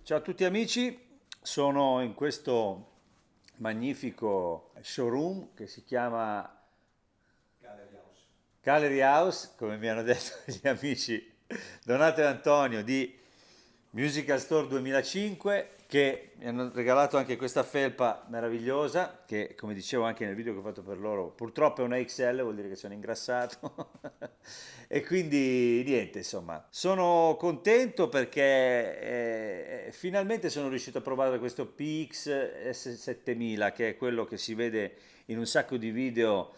Ciao a tutti amici, sono in questo magnifico showroom che si chiama Gallery House. Gallery House, come mi hanno detto gli amici Donato e Antonio di Musical Store 2005, che mi hanno regalato anche questa felpa meravigliosa, che come dicevo anche nel video che ho fatto per loro, purtroppo è una XL, vuol dire che sono ingrassato. E quindi niente, insomma, sono contento perché finalmente sono riuscito a provare questo PX S7000, che è quello che si vede in un sacco di video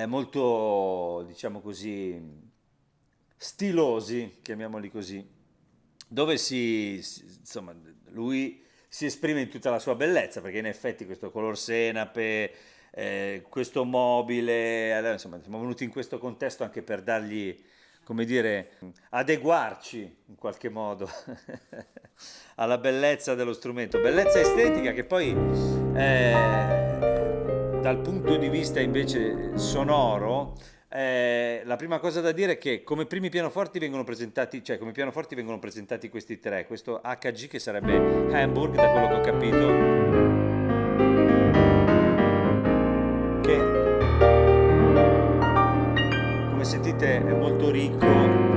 molto, diciamo così, stilosi, chiamiamoli così, dove insomma, lui si esprime in tutta la sua bellezza, perché in effetti questo color senape, questo mobile, allora, insomma, siamo venuti in questo contesto anche per dargli, come dire, adeguarci in qualche modo alla bellezza dello strumento, bellezza estetica che poi dal punto di vista invece sonoro, la prima cosa da dire è che come primi pianoforti vengono presentati, cioè come pianoforti vengono presentati questi tre, questo HG che sarebbe Hamburg, da quello che ho capito, che come sentite è molto ricco.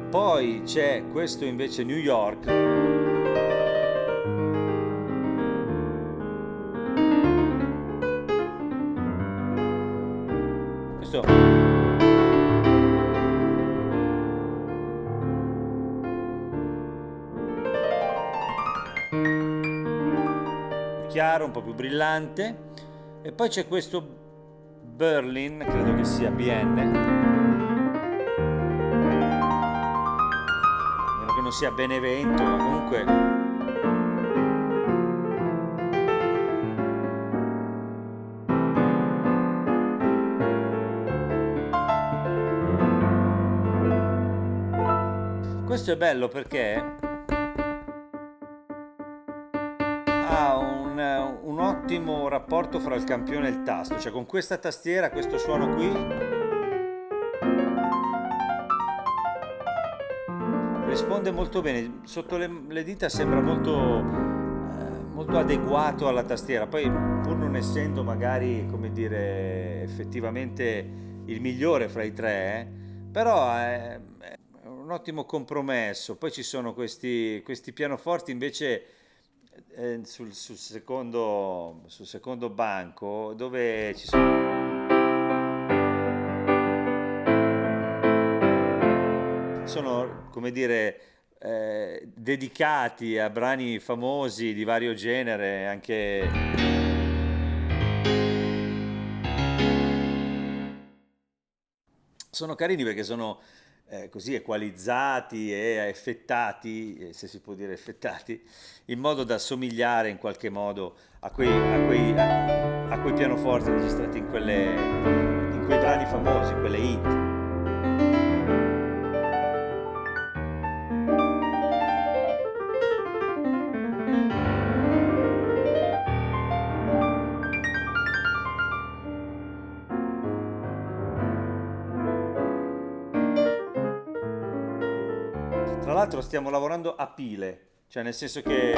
Poi c'è questo invece New York, questo chiaro, un po' più brillante. E poi c'è questo Berlin, credo che sia BN, a meno che non sia Benevento, ma comunque questo è bello perché ha un ottimo rapporto fra il campione e il tasto, cioè con questa tastiera, questo suono qui risponde molto bene, sotto le dita sembra molto adeguato alla tastiera, poi pur non essendo magari, come dire, effettivamente il migliore fra i tre, però è un ottimo compromesso. Poi ci sono questi pianoforti invece sul secondo banco dove sono, come dire, dedicati a brani famosi di vario genere, anche sono carini perché sono così equalizzati e effettati, se si può dire effettati, in modo da somigliare in qualche modo a quei pianoforti registrati in quei brani famosi, quelle hit. Tra l'altro stiamo lavorando a pile, cioè nel senso che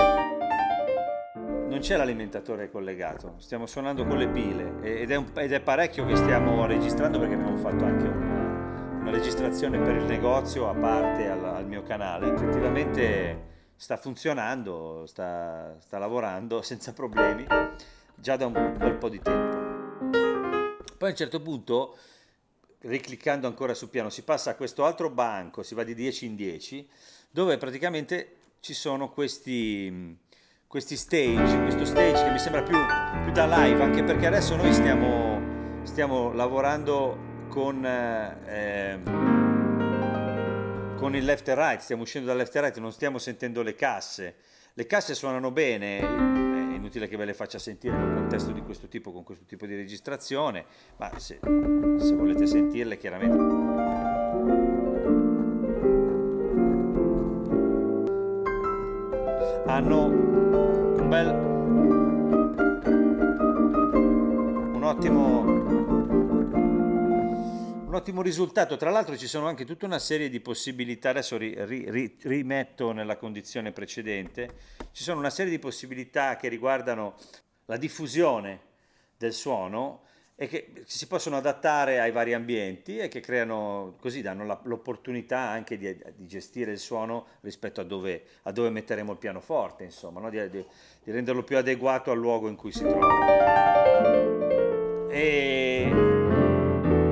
non c'è l'alimentatore collegato, stiamo suonando con le pile ed è parecchio che stiamo registrando perché abbiamo fatto anche una registrazione per il negozio a parte al mio canale. Effettivamente sta funzionando, sta lavorando senza problemi già da un bel po' di tempo. Poi a un certo punto, ricliccando ancora sul piano, si passa a questo altro banco, si va di 10 in 10, dove praticamente ci sono questi stage, questo stage che mi sembra più da live, anche perché adesso noi stiamo lavorando con il left e right, stiamo uscendo dal left e right, non stiamo sentendo le casse. Le casse suonano bene, è inutile che ve le faccia sentire in un contesto di questo tipo, con questo tipo di registrazione, ma se volete sentirle chiaramente hanno un un ottimo risultato. Tra l'altro ci sono anche tutta una serie di possibilità, adesso rimetto nella condizione precedente, ci sono una serie di possibilità che riguardano la diffusione del suono e che si possono adattare ai vari ambienti e che creano, così danno l'opportunità anche di gestire il suono rispetto a dove metteremo il pianoforte, insomma, no? Di renderlo più adeguato al luogo in cui si trova. E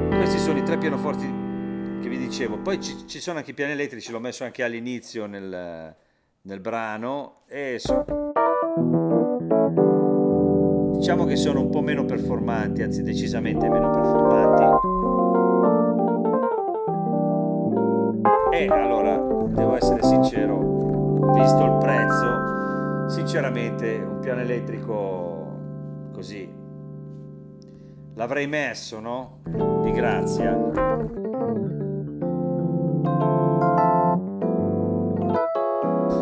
questi sono i tre pianoforti che vi dicevo. Poi ci sono anche i piani elettrici, l'ho messo anche all'inizio nel brano e diciamo che sono un po' meno performanti, anzi decisamente meno performanti. E allora, devo essere sincero, visto il prezzo, sinceramente un piano elettrico così l'avrei messo, no? Di grazia.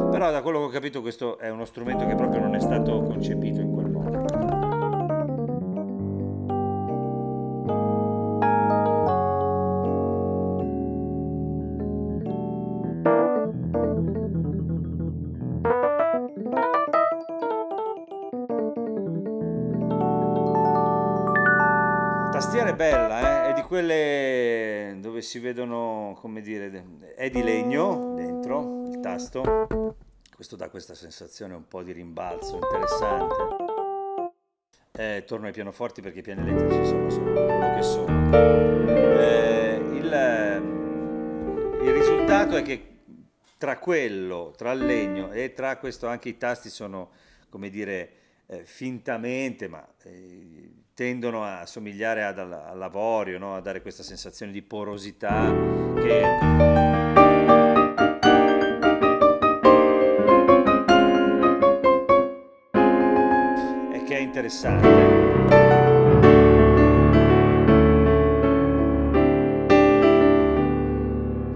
Però da quello che ho capito questo è uno strumento che proprio non è stato concepito in quel modo. La tastiera è bella, è di quelle dove si vedono, come dire, è di legno dentro il tasto. Questo dà questa sensazione un po' di rimbalzo interessante. Torno ai pianoforti perché i piani elettrici insomma sono quello che sono. Il risultato è che tra il legno e tra questo anche i tasti sono, come dire, fintamente, ma tendono a somigliare all'avorio, no? A dare questa sensazione di porosità che è interessante.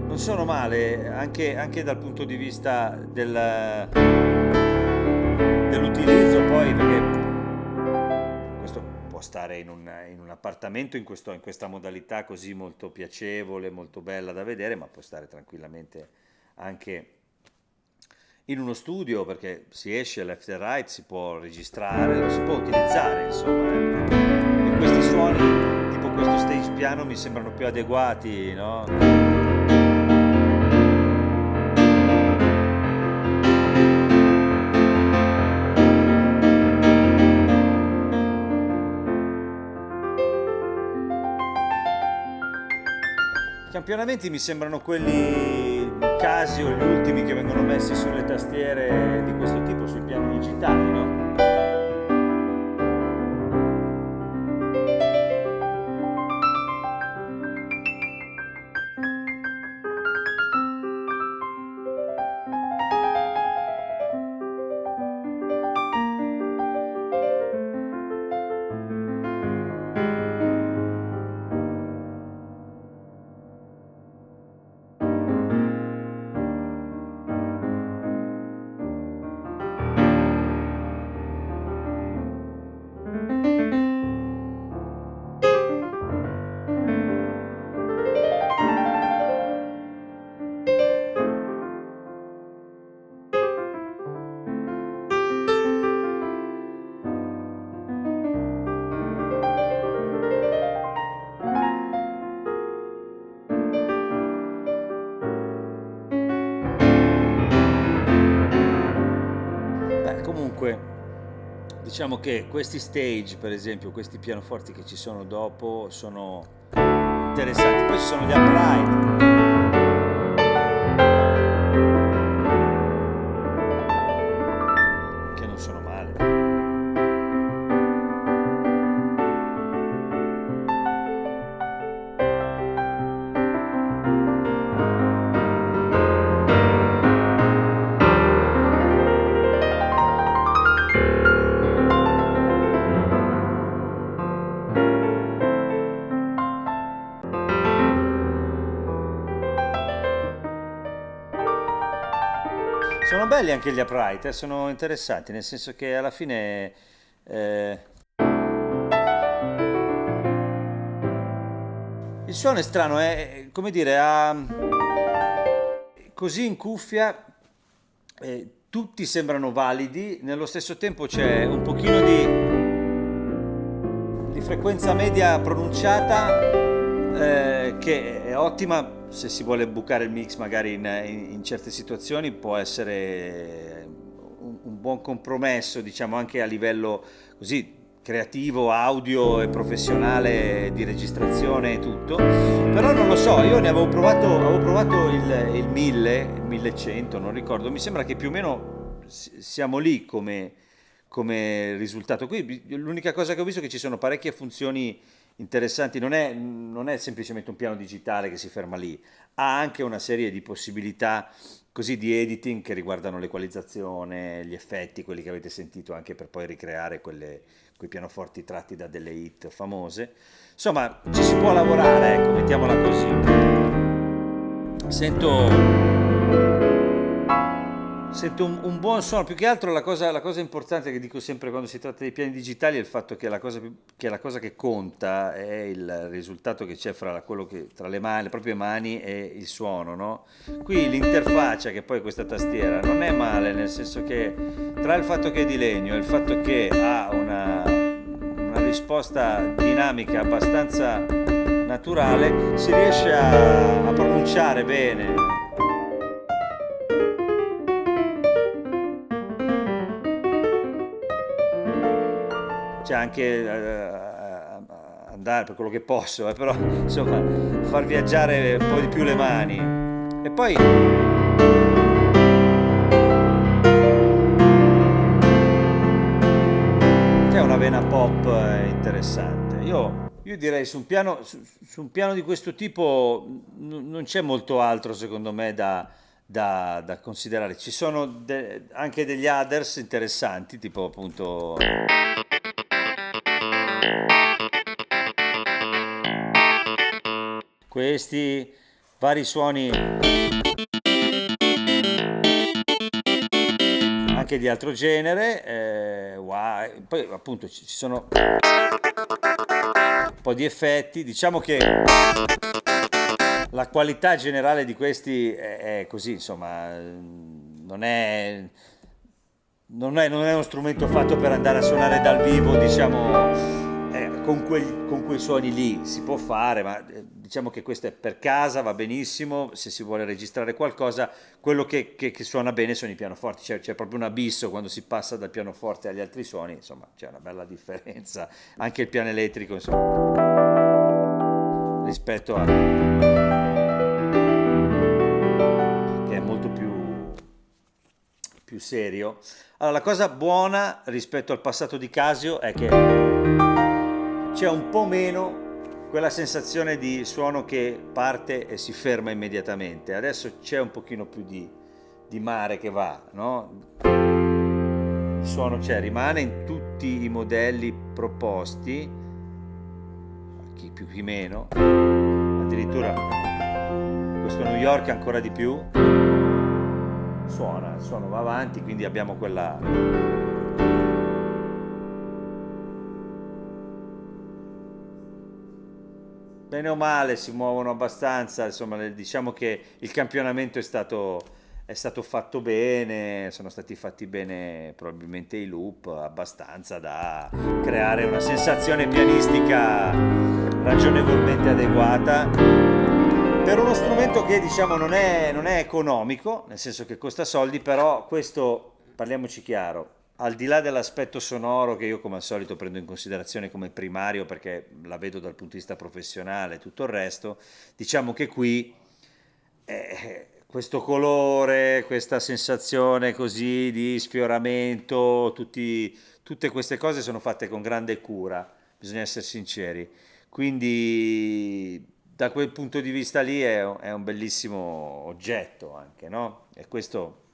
Non sono male anche dal punto di vista dell'utilizzo, poi perché questo può stare in un appartamento in questa modalità così molto piacevole, molto bella da vedere, ma può stare tranquillamente anche in uno studio perché si esce left e right, si può registrare, lo si può utilizzare, insomma. E questi suoni, tipo questo stage piano, mi sembrano più adeguati, no? I campionamenti mi sembrano quelli Casio, gli ultimi che vengono messi sulle tastiere di questo tipo, sui piani digitali, no? Beh, comunque, diciamo che questi stage, per esempio, questi pianoforti che ci sono dopo, sono interessanti. Poi ci sono gli upright. Che non sono male. Sono belli anche gli upright, sono interessanti, nel senso che alla fine Il suono è strano, è come dire, così in cuffia tutti sembrano validi, nello stesso tempo c'è un pochino di frequenza media pronunciata che è ottima se si vuole bucare il mix magari in certe situazioni, può essere un buon compromesso, diciamo anche a livello così creativo, audio e professionale di registrazione e tutto. Però non lo so, io ne avevo provato il 1000, il 1100, non ricordo, mi sembra che più o meno siamo lì come risultato. Qui l'unica cosa che ho visto è che ci sono parecchie funzioni interessanti, non è semplicemente un piano digitale che si ferma lì, ha anche una serie di possibilità così di editing che riguardano l'equalizzazione, gli effetti, quelli che avete sentito anche per poi ricreare quei pianoforti tratti da delle hit famose. Insomma, ci si può lavorare, ecco, mettiamola così. Sento, sento un buon suono, più che altro la cosa importante che dico sempre quando si tratta di piani digitali è il fatto che la cosa che conta è il risultato che c'è fra quello che, tra le mani, le proprie mani e il suono, no? Qui l'interfaccia, che poi è questa tastiera, non è male, nel senso che tra il fatto che è di legno e il fatto che ha una risposta dinamica abbastanza naturale, si riesce a pronunciare bene. Cioè anche andare per quello che posso, però insomma far viaggiare un po' di più le mani. E poi c'è una vena pop interessante. Io direi su un piano di questo tipo non c'è molto altro secondo me da considerare. Ci sono anche degli others interessanti, tipo appunto questi vari suoni anche di altro genere, poi appunto ci sono un po' di effetti, diciamo che la qualità generale di questi è così, insomma, non è uno strumento fatto per andare a suonare dal vivo, diciamo, con quei suoni lì si può fare, ma diciamo che questo è per casa, va benissimo, se si vuole registrare qualcosa, quello che suona bene sono i pianoforti, c'è proprio un abisso quando si passa dal pianoforte agli altri suoni, insomma, c'è una bella differenza, anche il piano elettrico, insomma, rispetto che è molto più serio. Allora, la cosa buona rispetto al passato di Casio è che c'è un po' meno quella sensazione di suono che parte e si ferma immediatamente. Adesso c'è un pochino più di mare che va, no? Il suono c'è, rimane in tutti i modelli proposti, chi più chi meno, addirittura questo New York ancora di più. Il suono va avanti, quindi abbiamo quella. Bene o male si muovono abbastanza, insomma, diciamo che il campionamento è stato fatto bene, sono stati fatti bene probabilmente i loop, abbastanza da creare una sensazione pianistica ragionevolmente adeguata per uno strumento che diciamo non è economico, nel senso che costa soldi, però questo, parliamoci chiaro, al di là dell'aspetto sonoro che io come al solito prendo in considerazione come primario perché la vedo dal punto di vista professionale e tutto il resto, diciamo che qui questo colore, questa sensazione così di sfioramento, tutte queste cose sono fatte con grande cura, bisogna essere sinceri. Quindi da quel punto di vista lì è un bellissimo oggetto anche, no? E questo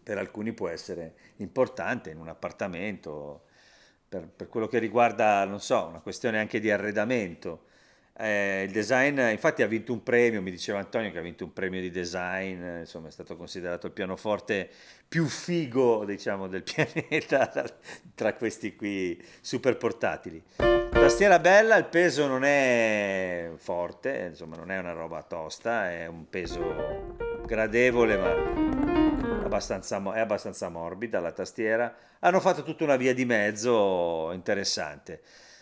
per alcuni può essere importante in un appartamento, per quello che riguarda, non so, una questione anche di arredamento. Il design, infatti ha vinto un premio, mi diceva Antonio che ha vinto un premio di design, insomma è stato considerato il pianoforte più figo, diciamo, del pianeta tra questi qui super portatili. Tastiera bella, il peso non è forte, insomma non è una roba tosta, è un peso gradevole ma è abbastanza morbida la tastiera. Hanno fatto tutta una via di mezzo interessante.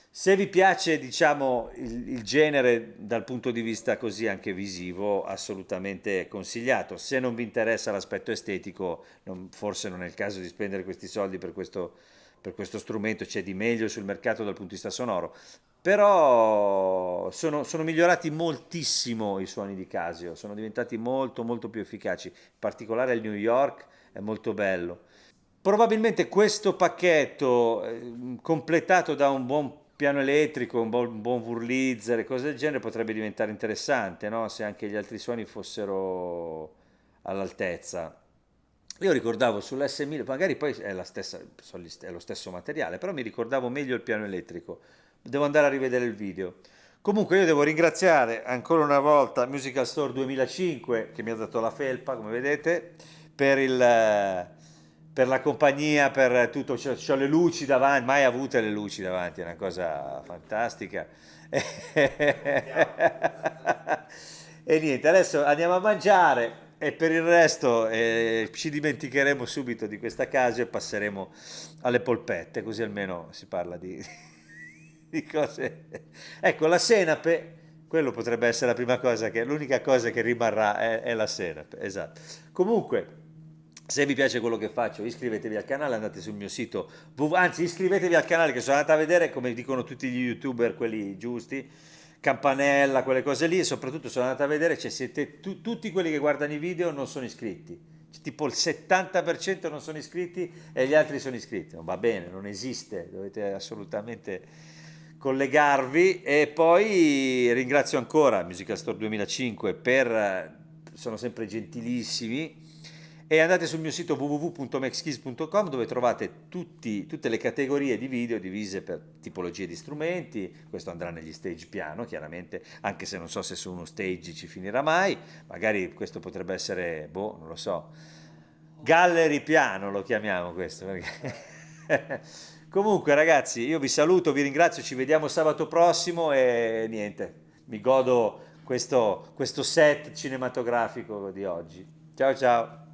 Se vi piace, diciamo, il genere dal punto di vista così anche visivo, assolutamente consigliato. Se non vi interessa l'aspetto estetico, forse non è il caso di spendere questi soldi per questo strumento, c'è di meglio sul mercato dal punto di vista sonoro. Però sono migliorati moltissimo i suoni di Casio, sono diventati molto molto più efficaci, in particolare il New York è molto bello. Probabilmente questo pacchetto, completato da un buon piano elettrico, un buon Wurlitzer e cose del genere, potrebbe diventare interessante, no? Se anche gli altri suoni fossero all'altezza. Io ricordavo sull'S1000, magari poi è la stessa, è lo stesso materiale, però mi ricordavo meglio il piano elettrico. Devo andare a rivedere il video. Comunque io devo ringraziare ancora una volta Musical Store 2005 che mi ha dato la felpa, come vedete, per per la compagnia, per tutto. C'ho le luci davanti, mai avute le luci davanti, è una cosa fantastica. E niente, adesso andiamo a mangiare e per il resto ci dimenticheremo subito di questa casa e passeremo alle polpette, così almeno si parla di cose. Ecco, la senape, quello potrebbe essere la prima cosa l'unica cosa che rimarrà è la senape, esatto. Comunque, se vi piace quello che faccio, iscrivetevi al canale, andate sul mio sito, anzi iscrivetevi al canale che sono andato a vedere, come dicono tutti gli youtuber, quelli giusti, campanella, quelle cose lì, e soprattutto sono andato a vedere, cioè siete tutti quelli che guardano i video non sono iscritti, cioè, tipo il 70% non sono iscritti e gli altri sono iscritti, non va bene, non esiste, dovete assolutamente collegarvi. E poi ringrazio ancora Musical Store 2005 sono sempre gentilissimi. E andate sul mio sito www.maxkeys.com dove trovate tutte le categorie di video divise per tipologie di strumenti. Questo andrà negli stage piano, chiaramente, anche se non so se su uno stage ci finirà mai. Magari questo potrebbe essere, boh, non lo so, gallery piano lo chiamiamo questo. Comunque, ragazzi, io vi saluto, vi ringrazio, ci vediamo sabato prossimo e niente, mi godo questo set cinematografico di oggi. Ciao ciao!